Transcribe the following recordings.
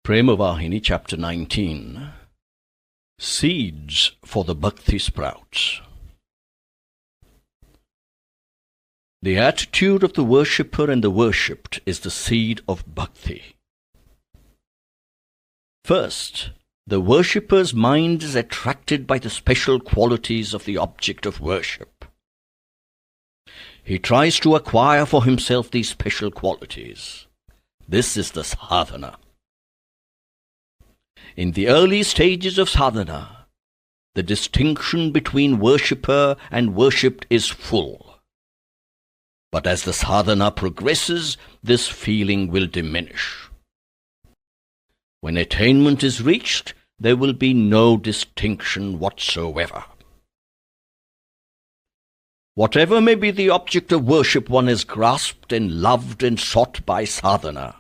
Prema Vahini, Chapter 19. Seeds for the Bhakti Sprouts. The attitude of the worshipper and the worshipped is the seed of bhakti. First, the worshipper's mind is attracted by the special qualities of the object of worship. He tries to acquire for himself these special qualities. This is the sadhana. In the early stages of sadhana, the distinction between worshipper and worshipped is full. But as the sadhana progresses, this feeling will diminish. When attainment is reached, there will be no distinction whatsoever. Whatever may be the object of worship one has grasped and loved and sought by sadhana,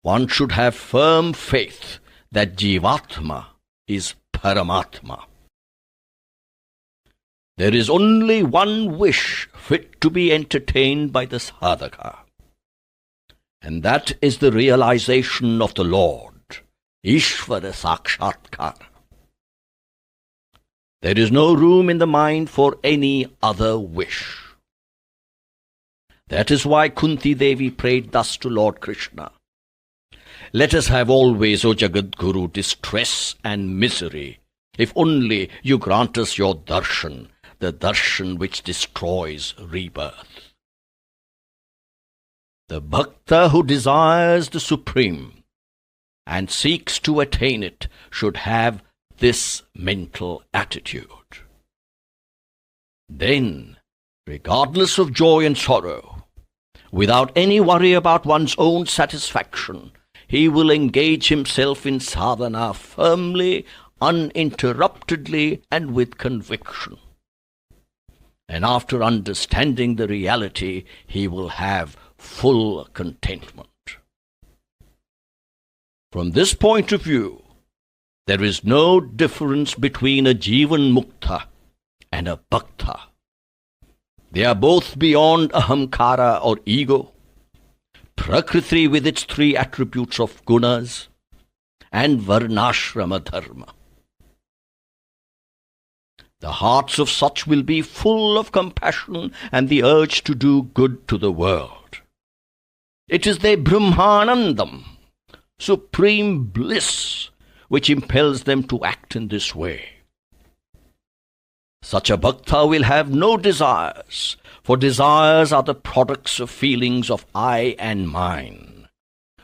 one should have firm faith that Jivatma is Paramatma. There is only one wish fit to be entertained by the sadhaka, and that is the realization of the Lord, Ishvara Sakshatkara. There is no room in the mind for any other wish. That is why Kunti Devi prayed thus to Lord Krishna: "Let us have always, O Jagadguru, distress and misery, if only you grant us your darshan, the darshan which destroys rebirth." The bhakta who desires the Supreme and seeks to attain it should have this mental attitude. Then, regardless of joy and sorrow, without any worry about one's own satisfaction, he will engage himself in sadhana firmly, uninterruptedly, and with conviction. And after understanding the reality, he will have full contentment. From this point of view, there is no difference between a Jivan Mukta and a Bhakta. They are both beyond ahamkara or ego, Prakriti with its three attributes of gunas, and Varnashrama Dharma. The hearts of such will be full of compassion and the urge to do good to the world. It is their Brahmanandam, supreme bliss, which impels them to act in this way. Such a bhakta will have no desires, for desires are the products of feelings of I and mine,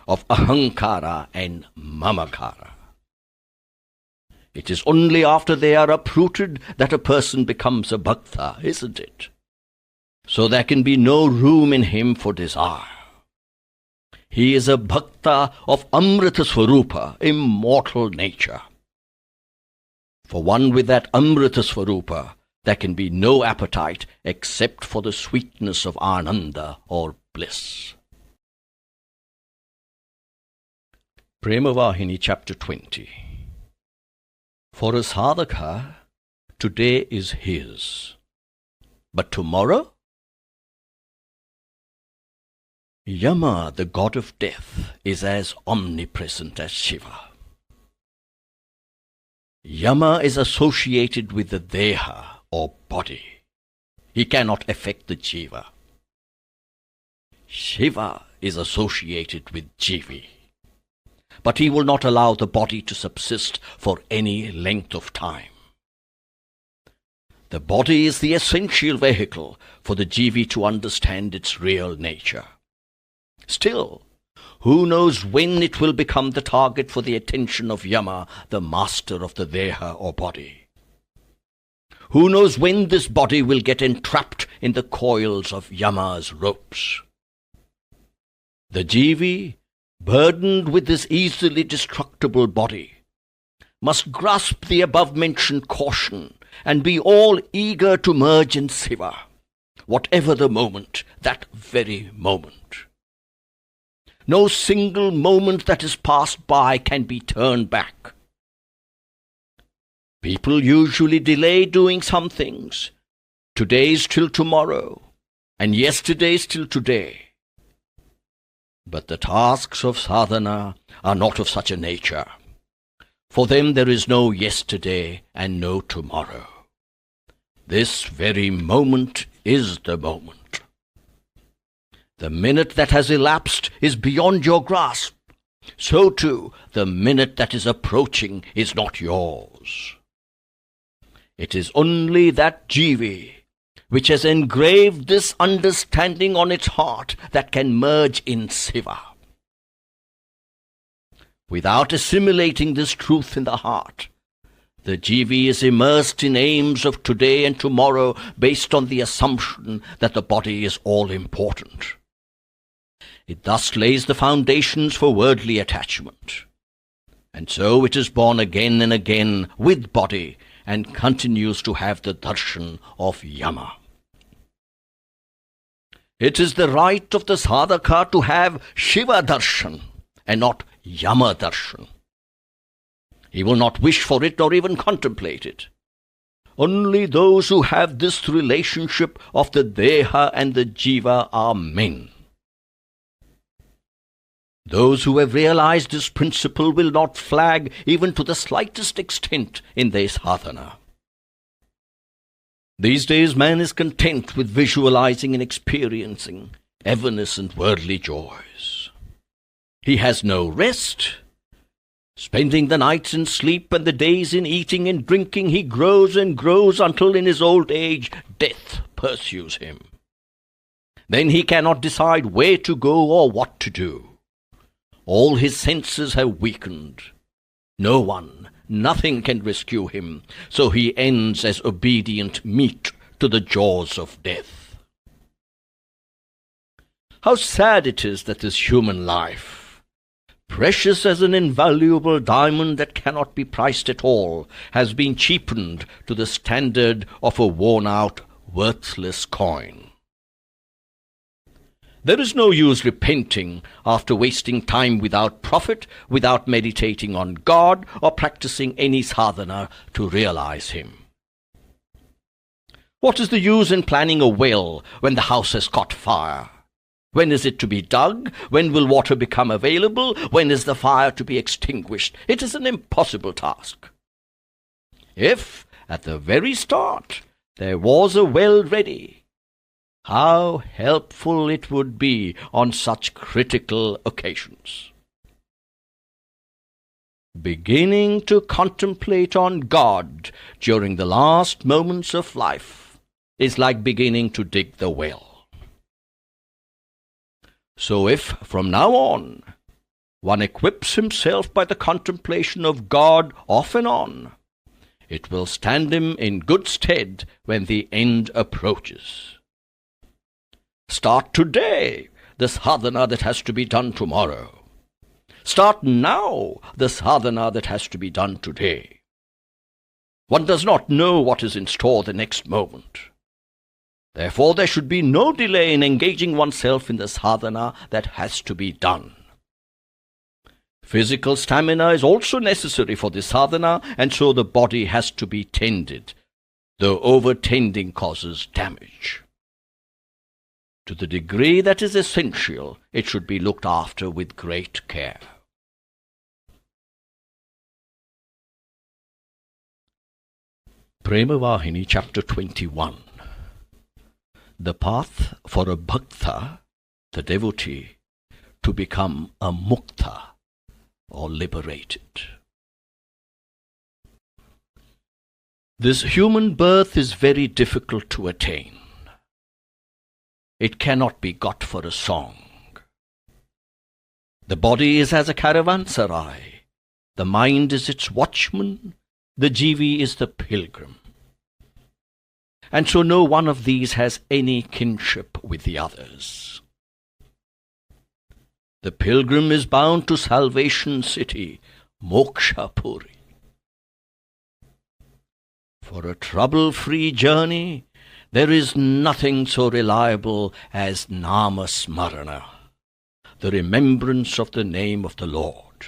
of ahankara and mamakara. It is only after they are uprooted that a person becomes a bhakta, isn't it? So there can be no room in him for desire. He is a bhakta of Amrita Swarupa, immortal nature. For one with that Amrita Swarupa, there can be no appetite except for the sweetness of Ananda or bliss. Prema Vahini, Chapter 20. For a sadhaka, today is his, but tomorrow? Yama, the god of death, is as omnipresent as Shiva. Yama is associated with the deha, or body. He cannot affect the jiva. Shiva is associated with jivi, but he will not allow the body to subsist for any length of time. The body is the essential vehicle for the jivi to understand its real nature. Still, who knows when it will become the target for the attention of Yama, the master of the deha or body? Who knows when this body will get entrapped in the coils of Yama's ropes? The jivi, burdened with this easily destructible body, must grasp the above-mentioned caution and be all eager to merge in Siva, whatever the moment, that very moment. No single moment that is passed by can be turned back. People usually delay doing some things, today's till tomorrow, and yesterday's till today. But the tasks of sadhana are not of such a nature. For them there is no yesterday and no tomorrow. This very moment is the moment. The minute that has elapsed is beyond your grasp. So too, the minute that is approaching is not yours. It is only that jivi which has engraved this understanding on its heart that can merge in Siva. Without assimilating this truth in the heart, the jivi is immersed in aims of today and tomorrow based on the assumption that the body is all-important. It thus lays the foundations for worldly attachment. And so it is born again and again with body and continues to have the darshan of yama. It is the right of the sadhaka to have Shiva darshan and not Yama darshan. He will not wish for it nor even contemplate it. Only those who have this relationship of the deha and the jiva are men. Those who have realized this principle will not flag even to the slightest extent in their sadhana. These days man is content with visualizing and experiencing evanescent worldly joys. He has no rest. Spending the nights in sleep and the days in eating and drinking, he grows and grows until in his old age death pursues him. Then he cannot decide where to go or what to do. All his senses have weakened. No one, nothing can rescue him, so he ends as obedient meat to the jaws of death. How sad it is that this human life, precious as an invaluable diamond that cannot be priced at all, has been cheapened to the standard of a worn-out, worthless coin. There is no use repenting after wasting time without profit, without meditating on God or practicing any sadhana to realize Him. What is the use in planning a well when the house has caught fire? When is it to be dug? When will water become available? When is the fire to be extinguished? It is an impossible task. If, at the very start, there was a well ready, how helpful it would be on such critical occasions. Beginning to contemplate on God during the last moments of life is like beginning to dig the well. So if, from now on, one equips himself by the contemplation of God off and on, it will stand him in good stead when the end approaches. Start today the sadhana that has to be done tomorrow. Start now the sadhana that has to be done today. One does not know what is in store the next moment. Therefore, there should be no delay in engaging oneself in the sadhana that has to be done. Physical stamina is also necessary for the sadhana, and so the body has to be tended, though over-tending causes damage. To the degree that is essential, it should be looked after with great care. Prema Vahini, chapter 21. The path for a bhakta, the devotee, to become a mukta, or liberated. This human birth is very difficult to attain. It cannot be got for a song. The body is as a caravanserai. The mind is its watchman. The jivi is the pilgrim. And so no one of these has any kinship with the others. The pilgrim is bound to salvation city, Moksha Puri. For a trouble-free journey, there is nothing so reliable as Nama Smarana, the remembrance of the name of the Lord.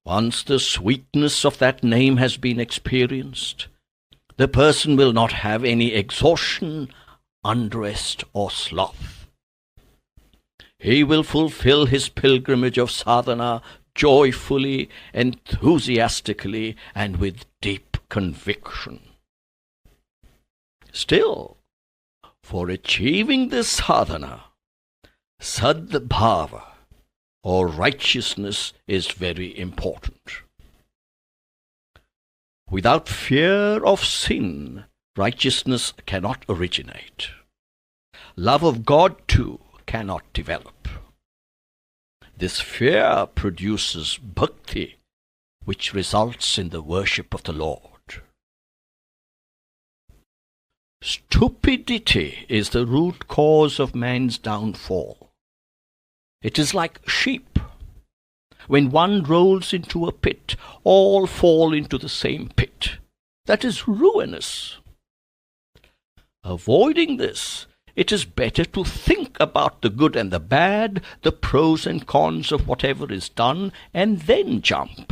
Once the sweetness of that name has been experienced, the person will not have any exhaustion, unrest, or sloth. he will fulfill his pilgrimage of sadhana joyfully, enthusiastically, and with deep conviction. Still, for achieving this sadhana, sadbhava, or righteousness, is very important. Without fear of sin, righteousness cannot originate. Love of God, too, cannot develop. This fear produces bhakti, which results in the worship of the Lord. Stupidity is the root cause of man's downfall. It is like sheep. When one rolls into a pit, all fall into the same pit. That is ruinous. Avoiding this, it is better to think about the good and the bad, the pros and cons of whatever is done, and then jump.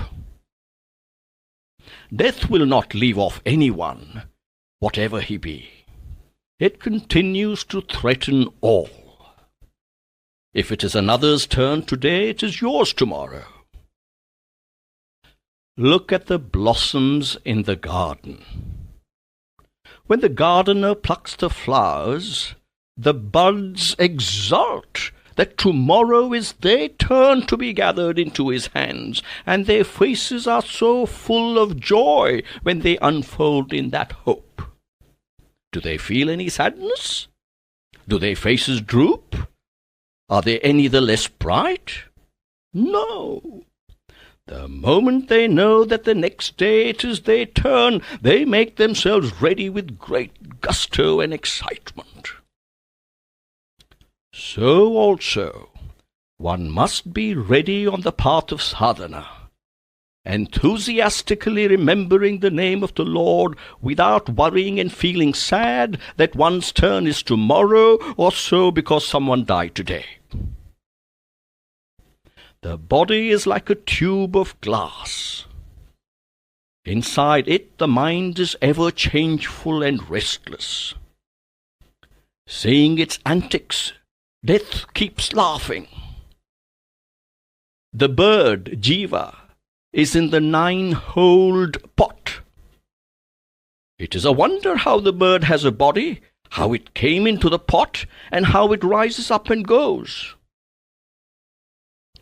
Death will not leave off anyone, whatever he be. It continues to threaten all. If it is another's turn today, it is yours tomorrow. Look at the blossoms in the garden. When the gardener plucks the flowers, the buds exult that tomorrow is their turn to be gathered into his hands, and their faces are so full of joy when they unfold in that hope. Do they feel any sadness? Do their faces droop? Are they any the less bright? No. The moment they know that the next day it is their turn, they make themselves ready with great gusto and excitement. So also, one must be ready on the path of sadhana, enthusiastically remembering the name of the Lord without worrying and feeling sad that one's turn is tomorrow or so because someone died today. The body is like a tube of glass. Inside it the mind is ever changeful and restless. Seeing its antics, death keeps laughing. The bird, jiva, is in the nine-holed pot. It is a wonder how the bird has a body, how it came into the pot, and how it rises up and goes.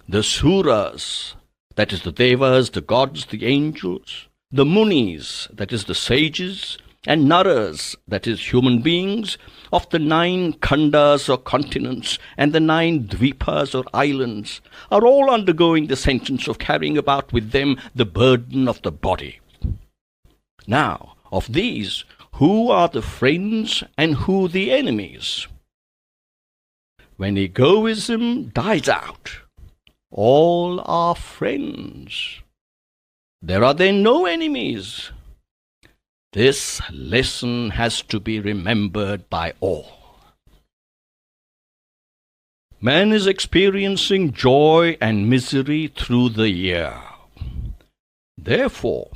The suras, that is the devas, the gods, the angels, the munis, that is the sages, and naras, that is human beings, of the 9 khandas or continents and the 9 dvipas or islands, are all undergoing the sentence of carrying about with them the burden of the body. Now, of these, who are the friends and who the enemies? When egoism dies out, all are friends. There are then no enemies. This lesson has to be remembered by all. Man is experiencing joy and misery through the year. Therefore,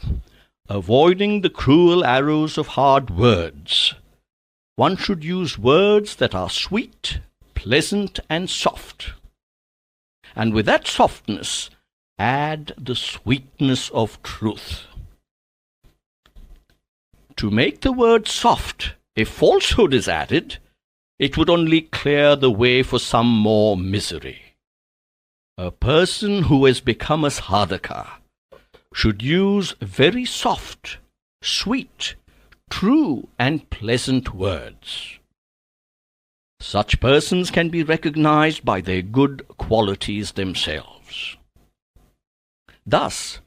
avoiding the cruel arrows of hard words, one should use words that are sweet, pleasant, and soft. And with that softness, add the sweetness of truth. To make the word soft, if falsehood is added, it would only clear the way for some more misery. A person who has become a sadhaka should use very soft, sweet, true, and pleasant words. Such persons can be recognized by their good qualities themselves. Thus,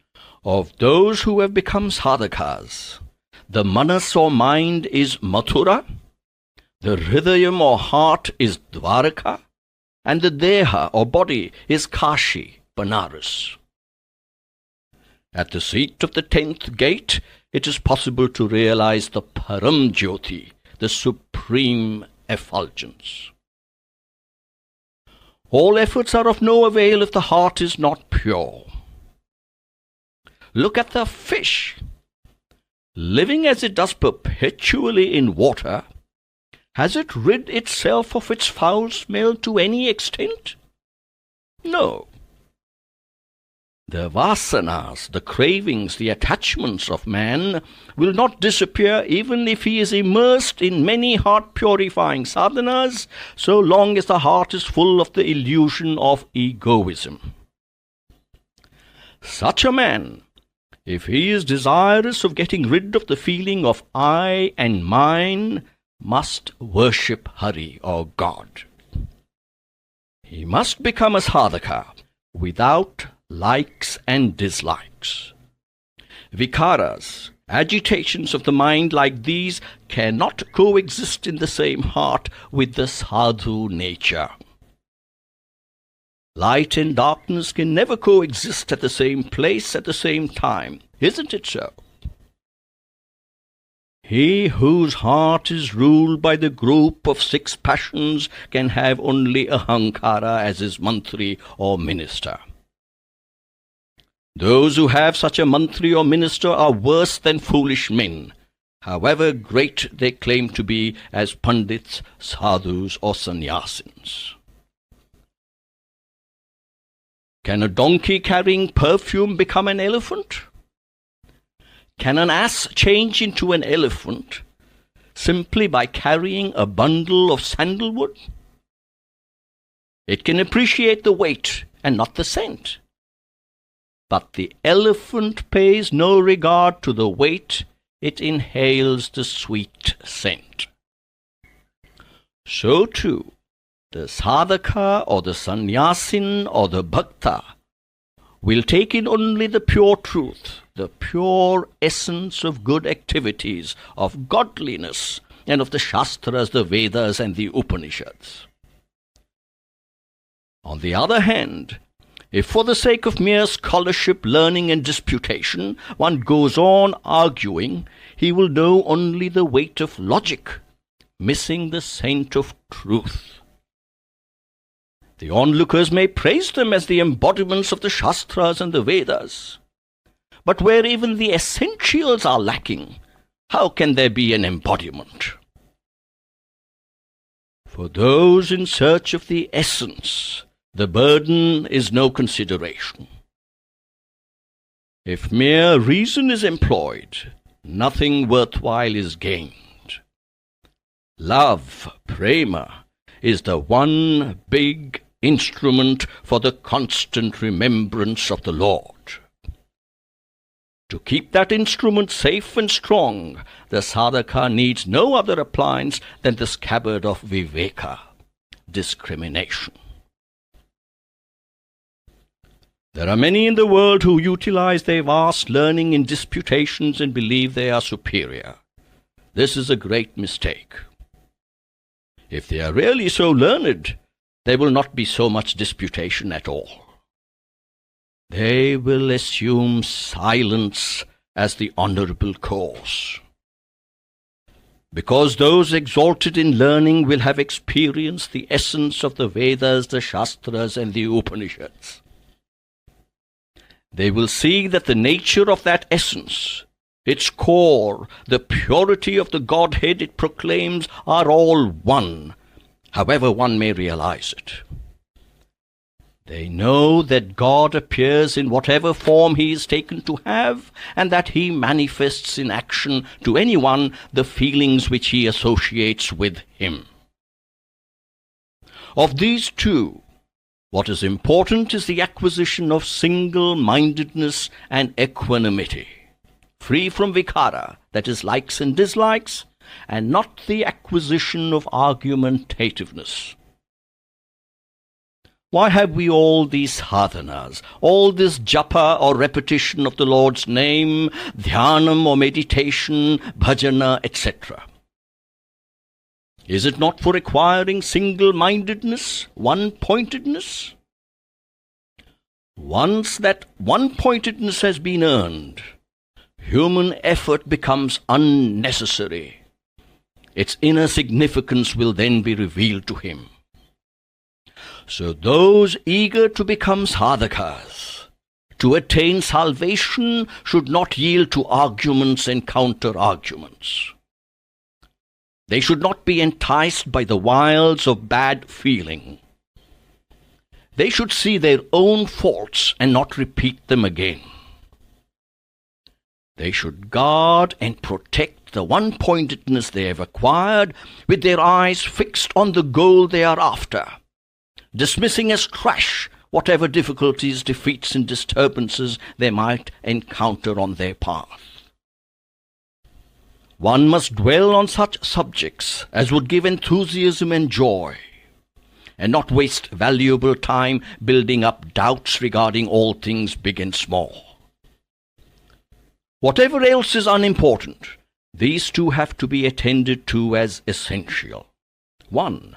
of those who have become sadhakas, the manas or mind is Mathura, the hridayam or heart is Dwaraka, and the deha or body is Kashi, Banaras. At the seat of the 10th gate, it is possible to realize the Param Jyoti, the supreme effulgence. All efforts are of no avail if the heart is not pure. Look at the fish. Living as it does perpetually in water, has it rid itself of its foul smell to any extent? No. The vasanas, the cravings, the attachments of man will not disappear even if he is immersed in many heart-purifying sadhanas, so long as the heart is full of the illusion of egoism. Such a man, if he is desirous of getting rid of the feeling of I and mine, must worship Hari or God. He must become a sadhaka without likes and dislikes. Vikaras, agitations of the mind like these, cannot coexist in the same heart with the sadhu nature. Light and darkness can never coexist at the same place at the same time. Isn't it so? He whose heart is ruled by the group of 6 passions can have only ahankara as his mantri or minister. Those who have such a mantri or minister are worse than foolish men, however great they claim to be as pandits, sadhus or sannyasins. Can a donkey carrying perfume become an elephant? Can an ass change into an elephant simply by carrying a bundle of sandalwood? It can appreciate the weight and not the scent. But the elephant pays no regard to the weight, it inhales the sweet scent. So too, the sadhaka or the sannyasin or the bhakta will take in only the pure truth, the pure essence of good activities, of godliness, and of the Shastras, the Vedas, and the Upanishads. On the other hand, if for the sake of mere scholarship, learning, and disputation, one goes on arguing, he will know only the weight of logic, missing the scent of truth. The onlookers may praise them as the embodiments of the Shastras and the Vedas. But where even the essentials are lacking, how can there be an embodiment? For those in search of the essence, the burden is no consideration. If mere reason is employed, nothing worthwhile is gained. Love, Prema, is the one big instrument for the constant remembrance of the Lord. To keep that instrument safe and strong, the sadhaka needs no other appliance than the scabbard of viveka, discrimination. There are many in the world who utilize their vast learning in disputations and believe they are superior. This is a great mistake. If they are really so learned, there will not be so much disputation at all. They will assume silence as the honorable course. Because those exalted in learning will have experienced the essence of the Vedas, the Shastras, and the Upanishads. They will see that the nature of that essence, its core, the purity of the Godhead it proclaims, are all one, however one may realize it. They know that God appears in whatever form he is taken to have, and that he manifests in action to anyone the feelings which he associates with him. Of these two, what is important is the acquisition of single-mindedness and equanimity, free from vikara, that is likes and dislikes, and not the acquisition of argumentativeness. Why have we all these sadhanas, all this japa or repetition of the Lord's name, dhyanam or meditation, bhajana, etc.? Is it not for acquiring single-mindedness, one-pointedness? Once that one-pointedness has been earned, human effort becomes unnecessary. Its inner significance will then be revealed to him. So those eager to become sadhakas, to attain salvation, should not yield to arguments and counter-arguments. They should not be enticed by the wiles of bad feeling. They should see their own faults and not repeat them again. They should guard and protect the one-pointedness they have acquired, with their eyes fixed on the goal they are after, dismissing as trash whatever difficulties, defeats, and disturbances they might encounter on their path. One must dwell on such subjects as would give enthusiasm and joy, and not waste valuable time building up doubts regarding all things big and small. Whatever else is unimportant, these two have to be attended to as essential. 1.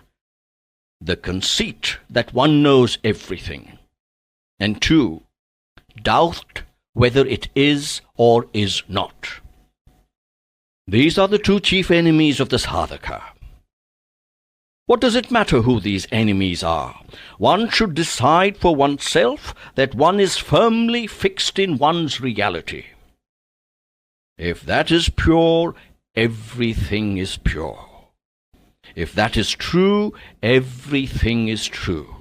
The conceit that one knows everything. And 2. Doubt whether it is or is not. These are the two chief enemies of the sadhaka. What does it matter who these enemies are? One should decide for oneself that one is firmly fixed in one's reality. If that is pure, everything is pure. If that is true, everything is true.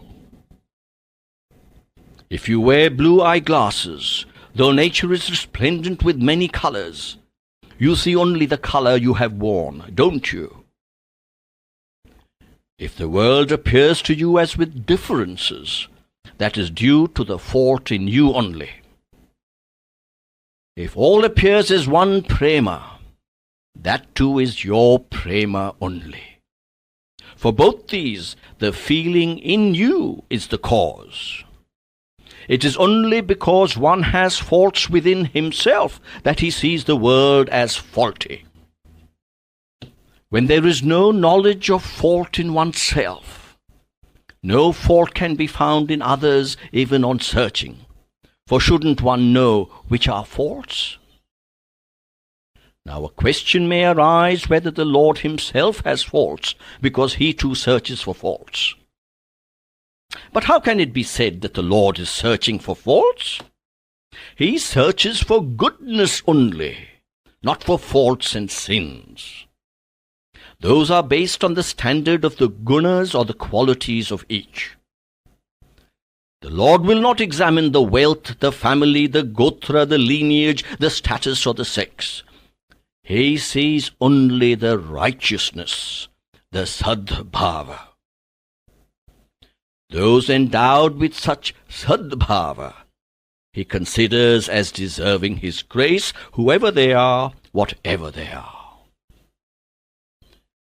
If you wear blue eyeglasses, though nature is resplendent with many colors, you see only the color you have worn, don't you? If the world appears to you as with differences, that is due to the fault in you only. If all appears as one Prema, that too is your Prema only. For both these, the feeling in you is the cause. It is only because one has faults within himself that he sees the world as faulty. When there is no knowledge of fault in oneself, no fault can be found in others even on searching. For shouldn't one know which are faults? Now a question may arise whether the Lord himself has faults, because he too searches for faults. But how can it be said that the Lord is searching for faults? He searches for goodness only, not for faults and sins. Those are based on the standard of the gunas or the qualities of each. The Lord will not examine the wealth, the family, the gotra, the lineage, the status or the sex. He sees only the righteousness, the sadbhava. Those endowed with such sadbhava, he considers as deserving his grace, whoever they are, whatever they are.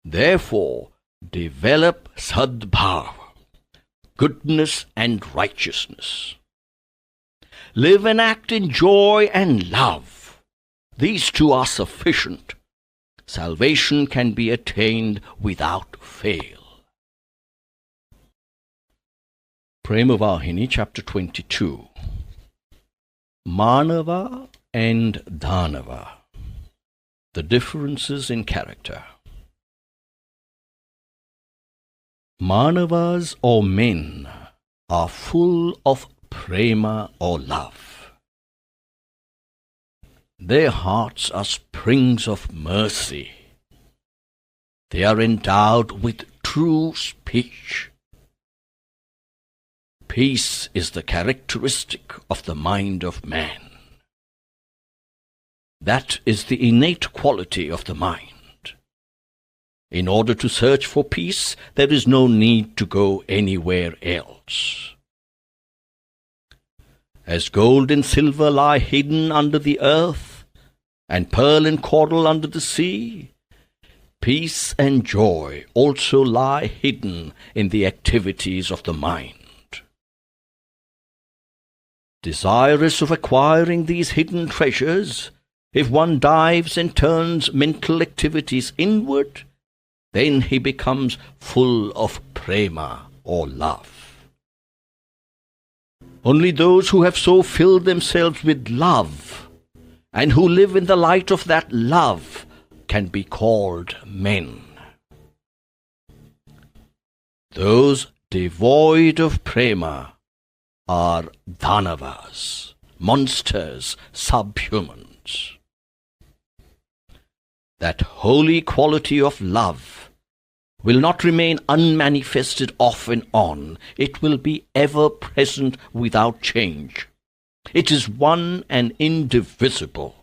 Therefore, develop sadbhava, goodness and righteousness. Live and act in joy and love. These two are sufficient. Salvation can be attained without fail. Prema Vahini, chapter 22. Manava and Dhanava. The differences in character. Manavas or men are full of prema or love. Their hearts are springs of mercy. They are endowed with true speech. Peace is the characteristic of the mind of man. That is the innate quality of the mind. In order to search for peace, there is no need to go anywhere else. As gold and silver lie hidden under the earth, and pearl and coral under the sea, peace and joy also lie hidden in the activities of the mind. Desirous of acquiring these hidden treasures, if one dives and turns mental activities inward, then he becomes full of prema or love. Only those who have so filled themselves with love and who live in the light of that love can be called men. Those devoid of prema are dhanavas, monsters, subhumans. That holy quality of love, will not remain unmanifested off and on. It will be ever present without change. It is one and indivisible.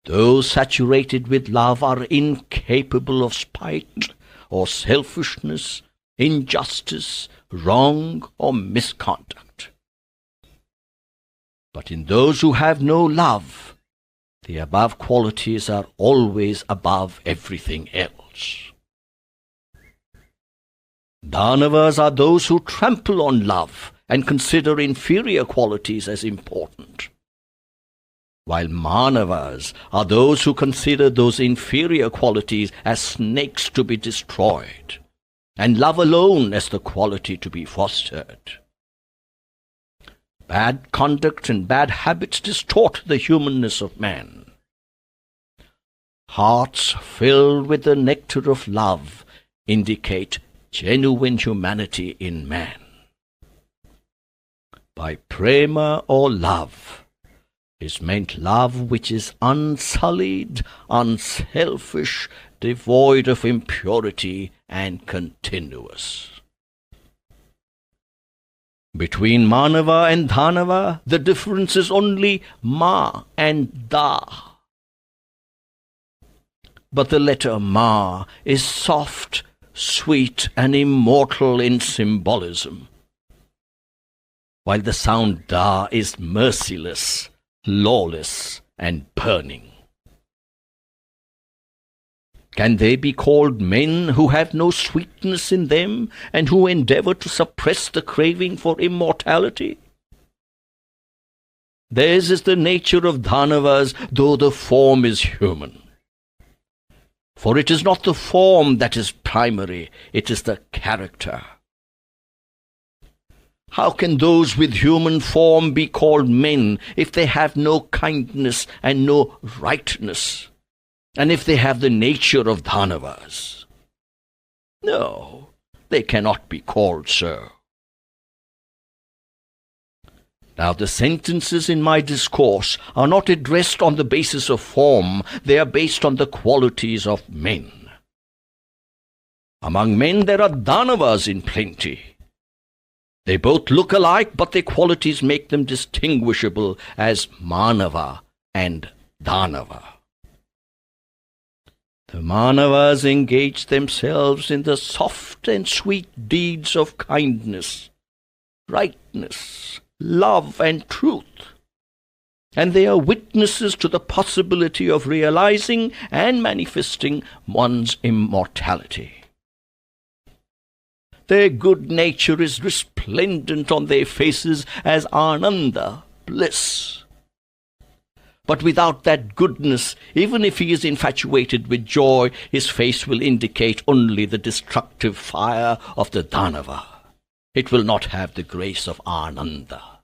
Those saturated with love are incapable of spite or selfishness, injustice, wrong or misconduct. But in those who have no love, the above qualities are always above everything else. Danavas are those who trample on love and consider inferior qualities as important, while Manavas are those who consider those inferior qualities as snakes to be destroyed, and love alone as the quality to be fostered. Bad conduct and bad habits distort the humanness of man. Hearts filled with the nectar of love indicate genuine humanity in man. By prema or love is meant love which is unsullied, unselfish, devoid of impurity, and continuous. Between Manava and Dhanava, the difference is only Ma and Da. But the letter Ma is soft, sweet, and immortal in symbolism, while the sound Da is merciless, lawless, and burning. Can they be called men who have no sweetness in them and who endeavor to suppress the craving for immortality? Theirs is the nature of Dhanavas, though the form is human. For it is not the form that is primary, it is the character. How can those with human form be called men if they have no kindness and no rightness, and if they have the nature of Dhanavas? No, they cannot be called so. Now the sentences in my discourse are not addressed on the basis of form, they are based on the qualities of men. Among men there are Dhanavas in plenty. They both look alike, but their qualities make them distinguishable as Manava and Dhanava. The Manavas engage themselves in the soft and sweet deeds of kindness, rightness, love, and truth, and they are witnesses to the possibility of realizing and manifesting one's immortality. Their good nature is resplendent on their faces as Ananda, bliss. But without that goodness, even if he is infatuated with joy, his face will indicate only the destructive fire of the Dhanava. It will not have the grace of Ananda.